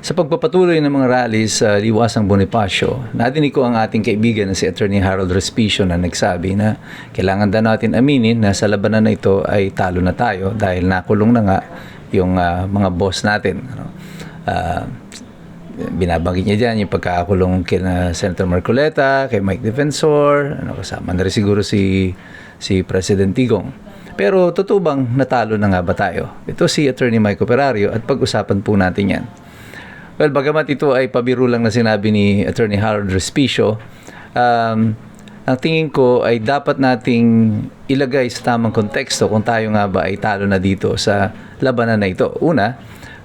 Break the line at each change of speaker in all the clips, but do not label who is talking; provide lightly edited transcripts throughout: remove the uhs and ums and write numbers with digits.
Sa pagpapatuloy ng mga rally sa Liwasang Bonifacio, nadinig ko ang ating kaibigan na si Attorney Harold Respicio na nagsabi na kailangan daw natin aminin na sa labanan na ito ay talo na tayo dahil nakulong na nga yung mga boss natin. Binabanggit niya dyan yung pagkakakulong kina Senator Marcoleta, kay Mike Defensor, kasama na rin siguro si President Tigong. Pero totoo bang natalo na nga ba tayo? Ito si Attorney Mike Operario at pag-usapan po natin yan. Well, bagamat ito ay pabiro lang na sinabi ni Attorney Harold Respicio, ang tingin ko ay dapat nating ilagay sa tamang konteksto kung tayo nga ba ay talo na dito sa labanan na ito. Una,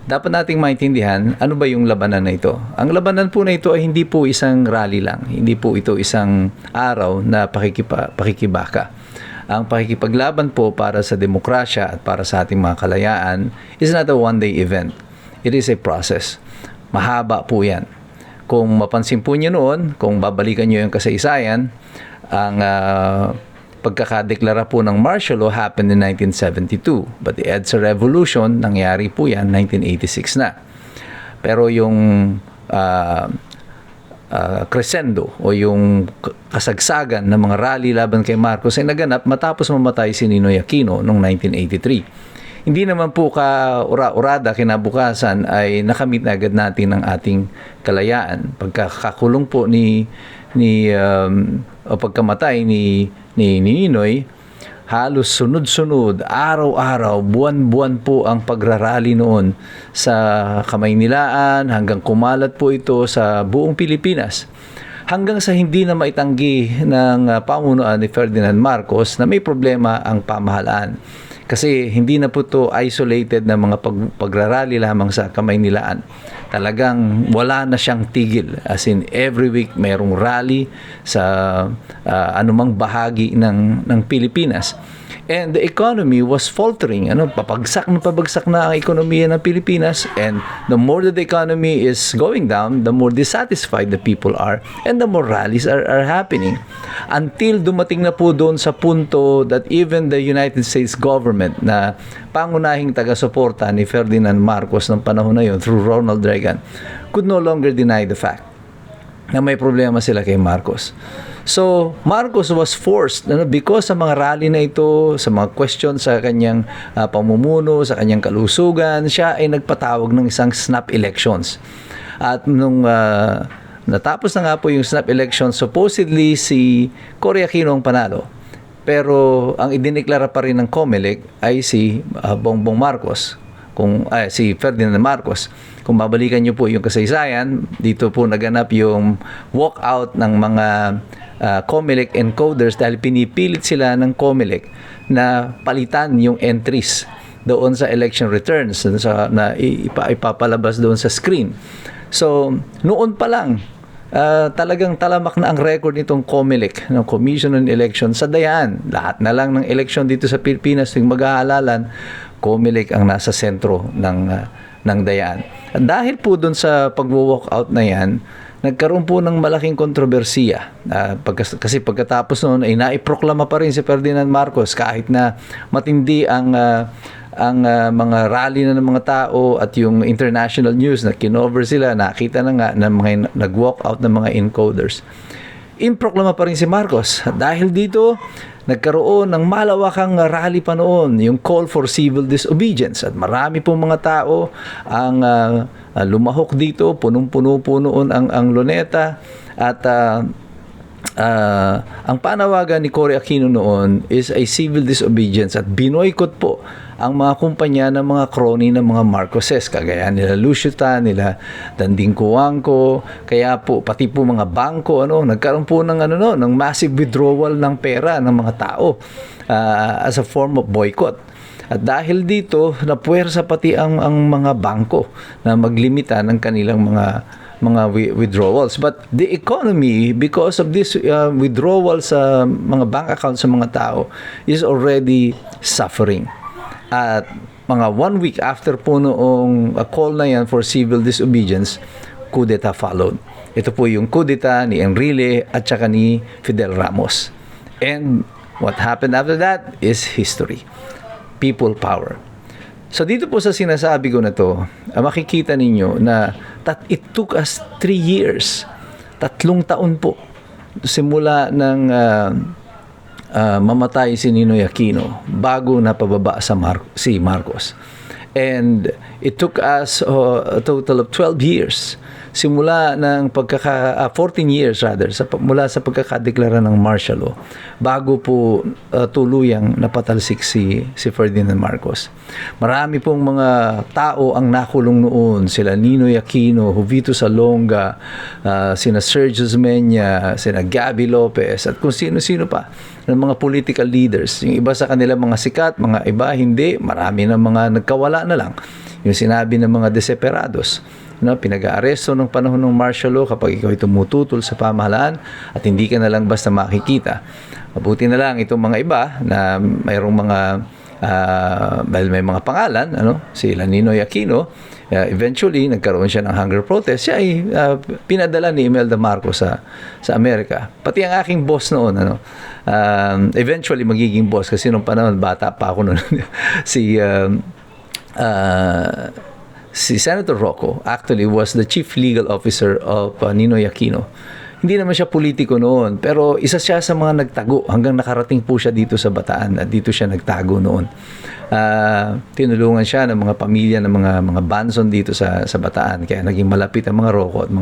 dapat nating maintindihan ano ba yung labanan na ito. Ang labanan po na ito ay hindi po isang rally lang. Hindi po ito isang araw na pakikibaka. Ang pakikipaglaban po para sa demokrasya at para sa ating mga kalayaan is not a one-day event. It is a process. Mahaba po yan. Kung mapansin po nyo noon, kung babalikan nyo yung kasaysayan, ang pagkakadeklara po ng martial law happened in 1972. But the EDSA Revolution, nangyari po yan 1986 na. Pero yung crescendo o yung kasagsagan ng mga rally laban kay Marcos ay naganap matapos mamatay si Ninoy Aquino noong 1983. Hindi naman po ka-ura-urada kinabukasan ay nakamit na agad natin ang ating kalayaan. Pagkakakulong po o pagkamatay ni Ninoy, halos sunod-sunod, araw-araw, buwan-buwan po ang pagrarally noon sa Kamaynilaan hanggang kumalat po ito sa buong Pilipinas. Hanggang sa hindi na maitanggi ng pamunuan ni Ferdinand Marcos na may problema ang pamahalaan. Kasi hindi na po ito isolated na mga pagrarally lamang sa Kamaynilaan. Talagang wala na siyang tigil. As in, every week mayroong rally sa anumang bahagi ng Pilipinas. And the economy was faltering. Pabagsak na ang ekonomiya ng Pilipinas. And the more that the economy is going down, the more dissatisfied the people are. And the more rallies are happening. Until dumating na po doon sa punto that even the United States government na pangunahing taga-suporta ni Ferdinand Marcos ng panahon na yun through Ronald Reagan could no longer deny the fact na may problema sila kay Marcos. So, Marcos was forced because sa mga rally na ito, sa mga questions sa kanyang pamumuno, sa kanyang kalusugan, siya ay nagpatawag ng isang snap elections. At nung natapos na nga po yung snap elections, supposedly si Cory Aquino ang panalo. Pero ang idineklara pa rin ng COMELEC ay si Bongbong Marcos, si Ferdinand Marcos. Kung babalikan nyo po yung kasaysayan, dito po naganap yung walkout ng mga COMELEC encoders dahil pinipilit sila ng COMELEC na palitan yung entries doon sa election returns na ipapalabas doon sa screen. So, noon pa lang, talagang talamak na ang record nitong COMELEC, ng Commission on Election sa dayaan. Lahat na lang ng election dito sa Pilipinas, yung mag-aalalan, COMELEC ang nasa sentro ng dayaan. At dahil po doon sa pag-walkout na yan, nagkaroon po ng malaking kontrobersiya. Kasi pagkatapos noon ay naiproklama pa rin si Ferdinand Marcos kahit na matindi ang mga rally na ng mga tao at yung international news na kinover sila, nakita na nga na mga nag-walk out ng mga encoders. Improklama pa rin si Marcos. Dahil dito, nagkaroon ng malawakang rally pa noon, yung call for civil disobedience. At marami pong mga tao ang lumahok dito, punong-puno po noon ang Luneta. At ang panawagan ni Cory Aquino noon is a civil disobedience at binoykot po ang mga kumpanya ng mga crony ng mga Marcoses, kagaya nila Lucio Tan, nila Danding Coangco, kaya po pati po mga bangko nagkaroon po ng ng massive withdrawal ng pera ng mga tao as a form of boycott. At dahil dito, napuwersa pati ang mga bangko na maglimita ng kanilang mga withdrawals. But the economy, because of this withdrawal sa mga bank accounts sa mga tao, is already suffering. At mga 1 week after po noong call na yan for civil disobedience, coup d'etat followed. Ito po yung coup d'etat ni Enrile at saka ni Fidel Ramos. And what happened after that is history. People power. So dito po sa sinasabi ko na to, makikita ninyo na it took us 3 years, 3 taon po, simula ng mamatay si Ninoy Aquino bago napababa si Marcos. And it took us a total of 12 years simula ng 14 years rather mula sa pagkakadeklara ng martial law bago po tuluyang napatalsik si Ferdinand Marcos. Marami pong mga tao ang nakulong noon, sila Ninoy Aquino, Jovito Salonga, sina Sergius Menya, sina Gabby Lopez at kung sino-sino pa ng mga political leaders. Yung iba sa kanila mga sikat, mga iba hindi, marami na mga nagkawala na lang. Yung sinabi ng mga desesperados, pinag-aaresto ng panahon ng martial law kapag ikaw ay tumututol sa pamahalaan at hindi ka na lang basta makikita. Mabuti na lang itong mga iba na mayroong mga dahil may mga pangalan, si Ninoy Aquino, eventually nagkaroon siya ng hunger protest. Siya ay pinadala ni Imelda Marcos sa Amerika. Pati ang aking boss noon, eventually magiging boss kasi nung panahon bata pa ako noon. Si Senator Rocco actually was the chief legal officer of Ninoy Aquino. Hindi naman siya politiko noon, pero isa siya sa mga nagtago hanggang nakarating po siya dito sa Bataan at dito siya nagtago noon. Tinulungan siya ng mga pamilya ng mga Banson dito sa Bataan, kaya naging malapit ang mga Rocco at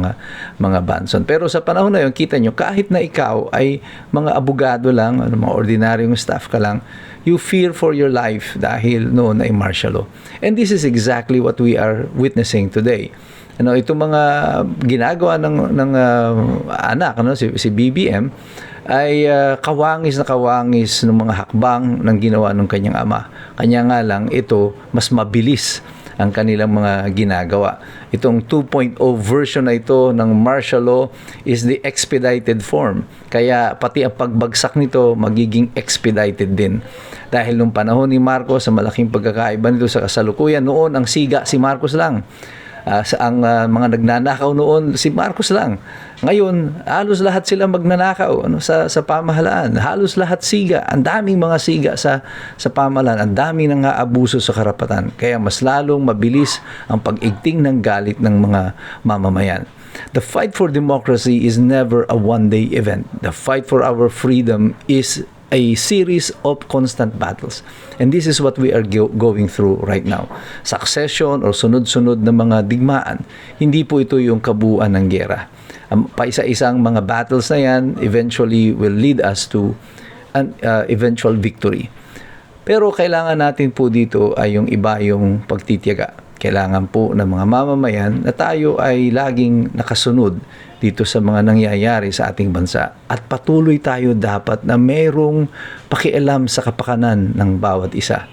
mga Banson. Pero sa panahon na yun, kita nyo, kahit na ikaw ay mga abogado lang, mga ordinaryong staff ka lang, you fear for your life dahil noon ay martial law. And this is exactly what we are witnessing today. Itong mga ginagawa ng anak, si BBM, ay kawangis na kawangis ng mga hakbang ng ginawa ng kanyang ama. Kanya nga lang, ito, mas mabilis ang kanilang mga ginagawa. Itong 2.0 version na ito ng martial law is the expedited form. Kaya pati ang pagbagsak nito magiging expedited din. Dahil nung panahon ni Marcos, sa malaking pagkakaiba nito sa kasalukuyan, noon ang siga si Marcos lang. Ang mga nagnanakaw noon, si Marcos lang. Ngayon, halos lahat sila magnanakaw sa pamahalaan. Halos lahat siga. Ang daming mga siga sa pamahalaan. Ang daming nang aabuso sa karapatan. Kaya mas lalong mabilis ang pag-igting ng galit ng mga mamamayan. The fight for democracy is never a one-day event. The fight for our freedom is a series of constant battles. And this is what we are going through right now. Succession or sunod-sunod na mga digmaan, hindi po ito yung kabuuan ng giyera. Paisa-isang mga battles na yan eventually will lead us to an eventual victory. Pero kailangan natin po dito ay yung iba yung pagtitiyaga. Kailangan po ng mga mamamayan na tayo ay laging nakasunod dito sa mga nangyayari sa ating bansa. At patuloy tayo dapat na mayroong pakialam sa kapakanan ng bawat isa.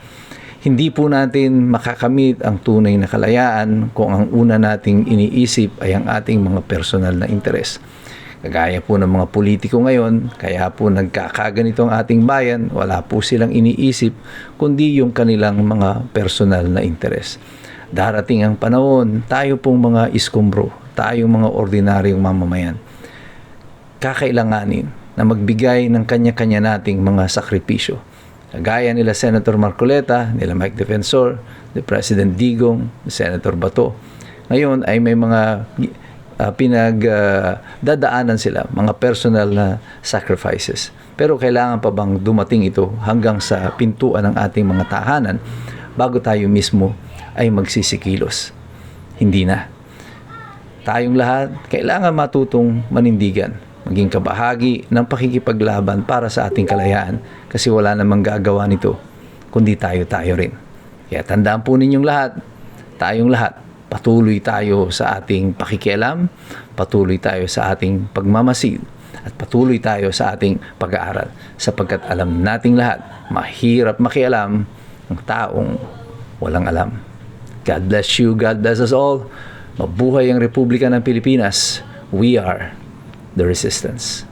Hindi po natin makakamit ang tunay na kalayaan kung ang una nating iniisip ay ang ating mga personal na interes. Kagaya po ng mga politiko ngayon, kaya po nagkakaganito ang ating bayan, wala po silang iniisip kundi yung kanilang mga personal na interes. Darating ang panahon, tayo pong mga iskumbro, tayong mga ordinaryong mamamayan, kakailanganin na magbigay ng kanya-kanya nating mga sakripisyo. Kagaya nila Senator Marcoleta, nila Mike Defensor, ni President Digong, ni Senator Bato. Ngayon ay may mga pinagdadaanan sila, mga personal na sacrifices. Pero kailangan pa bang dumating ito hanggang sa pintuan ng ating mga tahanan bago tayo mismo ay magsisikilos? Hindi na. Tayong lahat kailangan matutong manindigan, maging kabahagi ng pakikipaglaban para sa ating kalayaan kasi wala namang gagawa nito kundi tayo rin. Kaya tandaan po ninyong lahat, tayong lahat, patuloy tayo sa ating pakikialam, patuloy tayo sa ating pagmamasid, at patuloy tayo sa ating pag-aaral sapagkat alam nating lahat, mahirap makialam ng taong walang alam. God bless you. God bless us all. Mabuhay ang Republika ng Pilipinas. We are the resistance.